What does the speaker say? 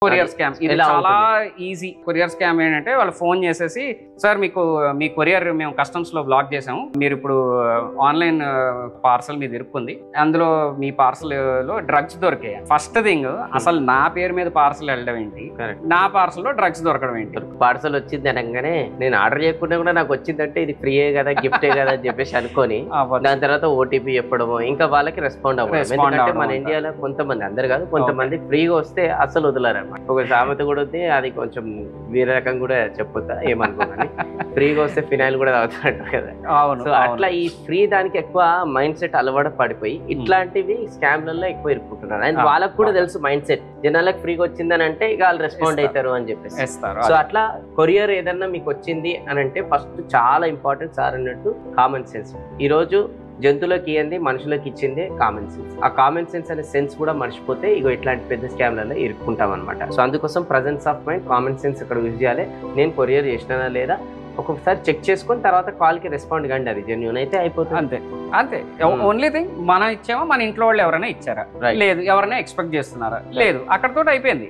Courier scam ఇది చాలా easy. Courier scam ఏంటంటే వాళ్ళు ఫోన్ చేసేసి, సార్ మీకు మీ కొరియర్ మేము కస్టమ్స్ లో బ్లాక్ చేసాము, మీరు ఇప్పుడు ఆన్లైన్ పార్సల్ మీద ఇరుక్కుంది, అందులో మీ పార్సల్ లో డ్రగ్స్ దొరికాయి. ఫస్ట్ థింగ్, అసలు నా పేరు మీద పార్సల్ వెళ్ళడం ఏంటి, నా పార్సల్ లో డ్రగ్స్ దొరకడం ఏంటి? పార్సల్ వచ్చింది అనగానే నేను ఆర్డర్ చేయకుండా కూడా నాకు వచ్చిందంటే ఇది ఫ్రీయే కదా, గిఫ్టే కదా అని చెప్పేసి అనుకొని దాని తర్వాత ఓటీపీ చెప్పడము, ఇంకా వాళ్ళకి రెస్పాండ్ అవ్వడం. ఎందుకంటే మన ఇండియాలో కొంతమంది, అందరు కాదు కొంతమంది, ఫ్రీగా వస్తే అసలు వదలరు. ఒక సామెత కూడా ఉంది, అది కొంచెం వేరే రకం కూడా చెప్పుతా, ఏమనుకోమని. ఫ్రీగా వస్తే ఫినాయిల్ కూడా తాగుతారంటారు కదా. సో అట్లా ఈ ఫ్రీ దానికి ఎక్కువ మైండ్ సెట్ అలవాటు పడిపోయి ఇట్లాంటివి స్కామ్లలో ఎక్కువ ఇరుక్కుంటున్నారు. అండ్ వాళ్ళకి కూడా తెలుసు మైండ్ సెట్, జనాలకు ఫ్రీగా వచ్చిందని అంటే ఇక వాళ్ళు రెస్పాండ్ అవుతారు అని చెప్పేసి. సో అట్లా కొరియర్ ఏదన్నా మీకు వచ్చింది అని అంటే ఫస్ట్ చాలా ఇంపార్టెంట్ సార్ అన్నట్టు కామన్ సెన్స్. ఈ రోజు జంతువులకు ఇయ్యంది మనుషులకు ఇచ్చిందే కామన్ సెన్స్. ఆ కామన్ సెన్స్ అనే సెన్స్ కూడా మర్చిపోతే ఇగో ఇట్లాంటి పెద్ద స్కామ్లలో ఇరుక్కుంటాం అనమాట. సో అందుకోసం presence of mind, common sense ఇక్కడ యూజ్ చేయాలి. నేను కొరియర్ చేసినా లేదా ఒక్కొక్కసారి చెక్ చేసుకుని తర్వాత కాల్కి రెస్పాండ్ కండి, అది జెన్యూన్ అయితే అయిపోతుంది. అంతే అంతే. ఓన్లీ థింగ్, మనం ఇచ్చామా, మన ఇంట్లో వాళ్ళు ఎవరైనా ఇచ్చారా, లేదు ఎవరైనా ఎక్స్పెక్ట్ చేస్తున్నారా, లేదు, అక్కడతో అయిపోయింది.